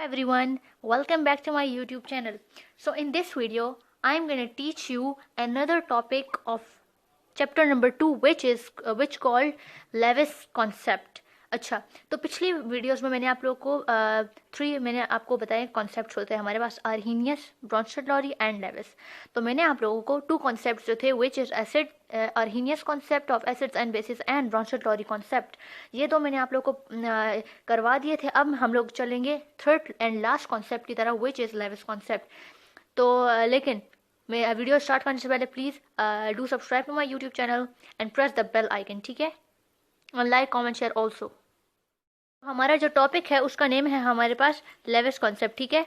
everyone, welcome back to my YouTube channel. So in this video I am going to teach you another topic of chapter number 2 which called Lewis concept. अच्छा, तो पिछली videos में मैंने आप लोगों को मैंने आपको बताया कॉन्सेप्ट्स होते हैं हमारे पास, Arrhenius, Bronsted Lowry and Lewis. तो मैंने आप लोगों को 2 कॉन्सेप्ट्स जो थे which is acid, Arrhenius concept of acids and bases and Bronsted Lowry concept, ये 2 मैंने आप लोगों को करवा दिए थे। अब हम लोग चलेंगे थर्ड एंड लास्ट कॉन्सेप्ट की तरह विच इज़ लेविस कॉन्सेप्ट। तो लेकिन मैं वीडियो स्टार्ट करने से पहले please do subscribe to my YouTube channel and press the bell icon, ठीक है, और लाइक कमेंट शेयर ऑल्सो। हमारा जो टॉपिक है उसका नेम है हमारे पास लेविस कॉन्सेप्ट, ठीक है।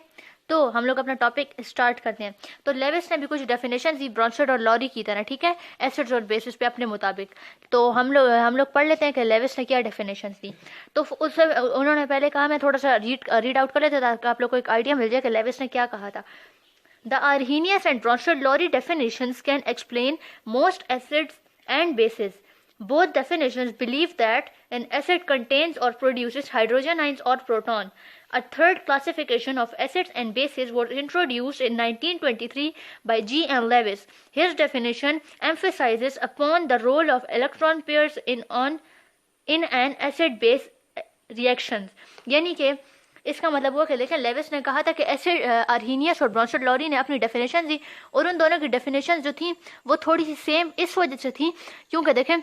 तो हम लोग अपना टॉपिक स्टार्ट करते हैं। तो लेविस ने भी कुछ डेफिनेशन दी ब्रॉन्स्टेड और लॉरी की तरह, ठीक है, एसिड्स और बेसिस पे अपने मुताबिक। तो हम लोग पढ़ लेते हैं कि लेविस ने क्या डेफिनेशन दी। तो उससे उन्होंने पहले कहा, मैं थोड़ा सा रीड आउट कर लेते ताकि आप लोग को एक आइडिया मिल जाए कि लेविस ने क्या कहा था। The Arrhenius and Bronsted-Lowry definitions can explain most acids and bases. Both definitions believe that an acid contains or produces hydrogen ions or proton. A third classification of acids and bases was introduced in 1923 by G. N. Lewis. His definition emphasizes upon the role of electron pairs in an acid-base reactions. यानी कि इसका मतलब हुआ कि देखें, Levi's ने कहा था कि एसिड, आर्हीनियस और ब्रॉन्स्टेड लॉरी ने अपनी डेफिनेशन दी और उन दोनों की डेफिनेशन जो थी वो थोड़ी सी सेम इस वजह से थी क्योंकि देखें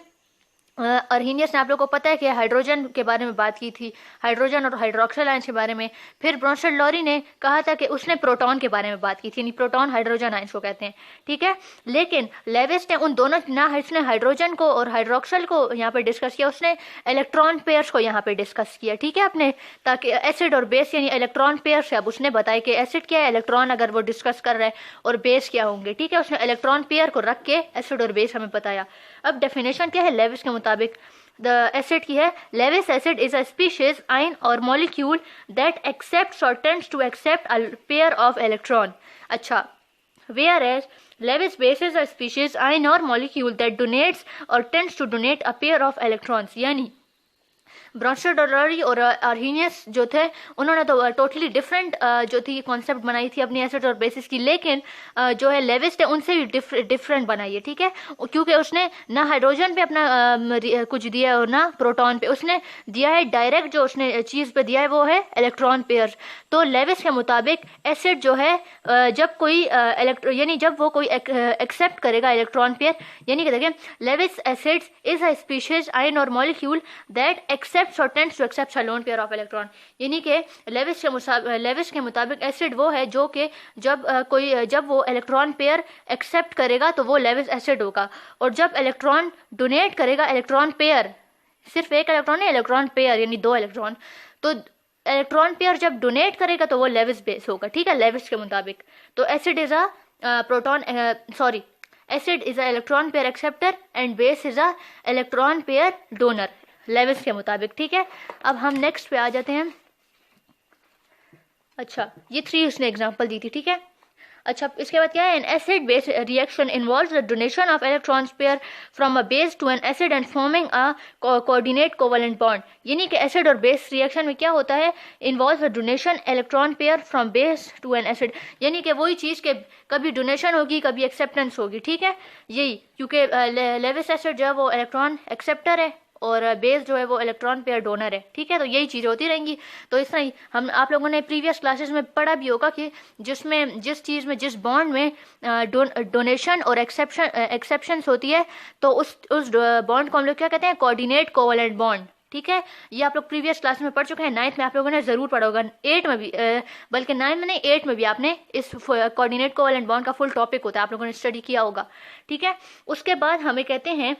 आर्हीनियस ने आप लोगों को पता है कि हाइड्रोजन के बारे में बात की थी, हाइड्रोजन और हाइड्रोक्सिल आयंस के बारे में। फिर ब्रॉन्स्टेड लॉरी ने कहा था कि उसने प्रोटॉन के बारे में बात की थी, यानी प्रोटॉन हाइड्रोजन आयंस को कहते हैं, ठीक है। लेकिन लेविस ने उन दोनों ना इसने हाइड्रोजन को और हाइड्रोक्सिल को यहाँ पे डिस्कस किया, उसने इलेक्ट्रॉन पेयर्स को यहाँ पे डिस्कस किया, ठीक है, अपने, ताकि एसिड और बेस यानी इलेक्ट्रॉन पेयर्स है। अब उसने बताया कि एसिड क्या है, इलेक्ट्रॉन अगर वो डिस्कस कर रहा है, और बेस क्या होंगे, ठीक है। उसने इलेक्ट्रॉन पेयर को रख के एसिड और बेस हमें बताया। अब डेफिनेशन क्या है लेविस के मुताबिक, द एसिड की है, Lewis acid is a species, ion और मॉलिक्यूल दैट एक्सेप्ट्स और tends to accept a pair of electron. अच्छा, whereas Lewis base is a species, ion or molecule that donates or tends to donate a pair of electrons। यानी Bronsted Lowry और Arrhenius जो थे उन्होंने तो totally different जो थी concept बनाई थी अपनी एसिड और बेसिस की, लेकिन जो है लेविस ने उनसे भी डिफरेंट बनाई है, ठीक है, क्योंकि उसने ना हाइड्रोजन पे अपना कुछ दिया है और ना प्रोटॉन पे, उसने दिया है डायरेक्ट, जो उसने चीज़ पे दिया है वो है इलेक्ट्रॉन पेयर। तो लेविस के मुताबिक एसिड जो है जब कोई यानी जब वो कोई एक्सेप्ट करेगा इलेक्ट्रॉन पेयर, यानी कि देखें, Lewis acids is a species, ion और मॉलिक्यूल दैट एक्सेप्ट और tends to accept a lone pair of electron. यानी कि लेविस के मुताबिक एसिड वो है जो कि जब वो इलेक्ट्रॉन पेयर एक्सेप्ट करेगा तो वो लेविस एसिड होगा, और जब इलेक्ट्रॉन डोनेट करेगा इलेक्ट्रॉन पेयर, सिर्फ एक इलेक्ट्रॉन नहीं, इलेक्ट्रॉन पेयर यानी 2 इलेक्ट्रॉन, तो इलेक्ट्रॉन पेयर जब डोनेट करेगा तो वो लेविस बेस होगा, ठीक है, लेविस के मुताबिक। तो acid is a acid is a electron pair acceptor and base is a electron pair donor, Lewis के मुताबिक, ठीक है। अब हम नेक्स्ट पे आ जाते हैं। अच्छा, ये 3 उसने एग्जांपल दी थी, ठीक है। अच्छा, इसके बाद क्या है, an acid base reaction involves the donation of electrons pair from a base to an acid and forming a coordinate covalent bond. यानी कि एसिड और बेस रिएक्शन में क्या होता है, involves the donation electron pair from base to an acid, यानी कि वही चीज़ के कभी डोनेशन होगी कभी एक्सेप्टेंस होगी, ठीक है, यही, क्योंकि लेविस एसिड जो है वो इलेक्ट्रॉन एक्सेप्टर है और बेस जो है वो इलेक्ट्रॉन पेयर डोनर है, ठीक है। तो यही चीज़ होती रहेंगी। तो इस तरह हम आप लोगों ने प्रीवियस क्लासेस में पढ़ा भी होगा कि जिस चीज़ में जिस बॉन्ड में डोनेशन और एक्सेप्शंस होती है तो उस बॉन्ड को हम लोग क्या कहते हैं, कोऑर्डिनेट कोवेलेंट बॉन्ड, ठीक है। ये आप लोग प्रीवियस क्लास में पढ़ चुके हैं, 9th में आप लोगों ने ज़रूर पढ़ा होगा, 8 में भी, बल्कि 9 में नहीं 8 में भी आपने इस कोऑर्डिनेट कोवेलेंट बॉन्ड का फुल टॉपिक होता है, आप लोगों ने स्टडी किया होगा, ठीक है। उसके बाद हमें कहते हैं,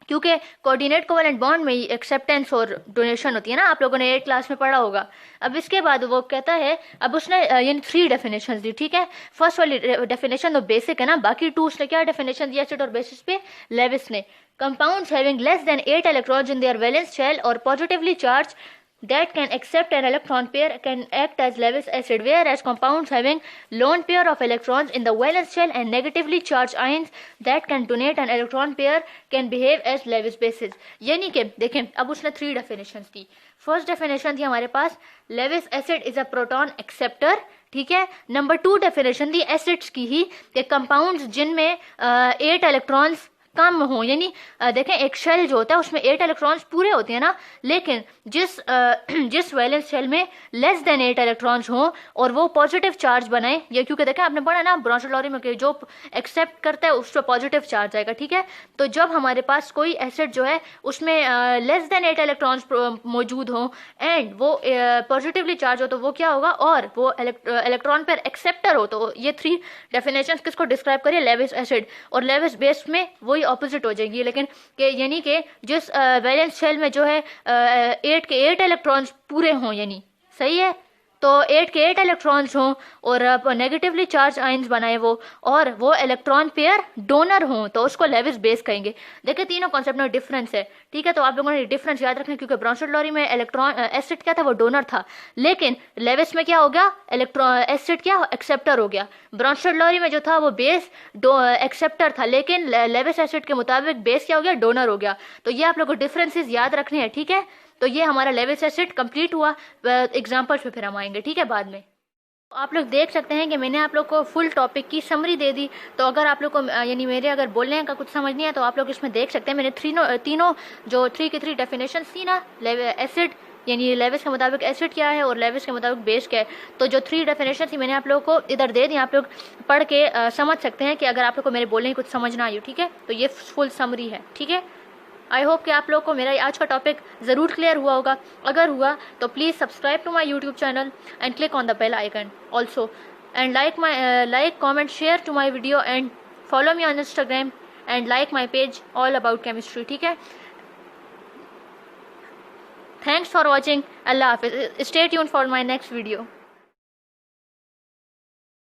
क्योंकि कोऑर्डिनेट कोवेलेंट बॉन्ड में ही एक्सेप्टेंस और डोनेशन होती है ना, आप लोगों ने 8 क्लास में पढ़ा होगा। अब इसके बाद वो कहता है, अब उसने यानी 3 डेफिनेशंस दी, ठीक है। फर्स्ट वाली डेफिनेशन तो बेसिक है ना, बाकी 2 उसने क्या डेफिनेशन दिया एसिड और बेसिस पे, लेविस ने, compounds having less than 8 electrons in their valence shell और positively charge that can accept an electron pair can act as Lewis acid, whereas compounds having lone pair of electrons in the valence shell and negatively charged ions that can donate an electron pair can behave as Lewis bases. यानी कि देखें, अब उसने 3 definitions दी. First definition थी हमारे पास Lewis acid is a proton acceptor, ठीक है. नंबर 2 डेफिनेशन थी एसिड्स की ही कि कंपाउंड्स जिनमें 8 इलेक्ट्रॉन्स कम हो, यानी देखें एक शेल जो होता है उसमें 8 इलेक्ट्रॉन्स पूरे होते हैं ना, लेकिन जिस वैलेंस शेल में लेस देन 8 इलेक्ट्रॉन्स हो और वो पॉजिटिव चार्ज बनाए, ये क्योंकि देखें आपने पढ़ा ना ब्रोंशोलॉरी में कि जो एक्सेप्ट करता है उस पर पॉजिटिव चार्ज आएगा, ठीक है. तो जब हमारे पास कोई एसिड जो है उसमें लेस देन 8 इलेक्ट्रॉन्स मौजूद हो एंड वो पॉजिटिवली चार्ज हो तो वो क्या होगा, और वो इलेक्ट्रॉन पर एक्सेप्टर हो, तो ये 3 डेफिनेशन किसको डिस्क्राइब करिए, लेविस एसिड. और लेविस बेस में वही ऑपोजिट हो जाएगी, लेकिन यानी कि जिस वैलेंस शेल में जो है 8 के 8 इलेक्ट्रॉन्स पूरे हों, यानी सही है, तो 8 के 8 इलेक्ट्रॉन्स हों और नेगेटिवली चार्ज आयंस बनाए वो, और वो इलेक्ट्रॉन पेयर डोनर हों, तो उसको लेविस बेस कहेंगे. देखिए तीनों कॉन्सेप्ट में डिफरेंस है, ठीक है. तो आप लोगों ने डिफरेंस याद रखना, क्योंकि ब्रोंशोलॉरी में इलेक्ट्रॉन एसिड क्या था, वो डोनर था, लेकिन लेविस में क्या हो गया, इलेक्ट्रॉन एसिड क्या एक्सेप्टर हो गया. ब्रोंशोलॉरी में जो था वो बेस एक्सेप्टर था, लेकिन लेविस एसिड के मुताबिक बेस क्या हो गया, डोनर हो गया. तो ये आप लोगों को डिफरेंसेस याद रखने हैं, ठीक है. तो ये हमारा लेविस एसिड कंप्लीट हुआ. एग्जांपल्स पे फिर हम आएंगे, ठीक है, बाद में. आप लोग देख सकते हैं कि मैंने आप लोग को फुल टॉपिक की समरी दे दी. तो अगर आप लोग को यानी मेरे अगर बोलने का कुछ समझ नहीं है तो आप लोग इसमें देख सकते हैं. मैंने तीनों जो 3 की 3 डेफिनेशन थी ना, एसिड यानी लेविस के मुताबिक एसिड क्या है और लेविस के मुताबिक बेस क्या है, तो जो 3 डेफिनेशन थी मैंने आप लोगों को इधर दे दी. आप लोग पढ़ के समझ सकते हैं कि अगर आप लोग को मेरे बोलने की कुछ समझ ना आई हो, ठीक है. तो ये फुल समरी है, ठीक है. आई होप कि आप लोग को मेरा आज का टॉपिक ज़रूर क्लियर हुआ होगा. अगर हुआ तो please subscribe to my YouTube channel and click on the bell icon also, and like comment share to my video and follow me on Instagram and like my page all about chemistry, ठीक है. Thanks for watching. अल्लाह हाफिज़. Stay tuned for my next video.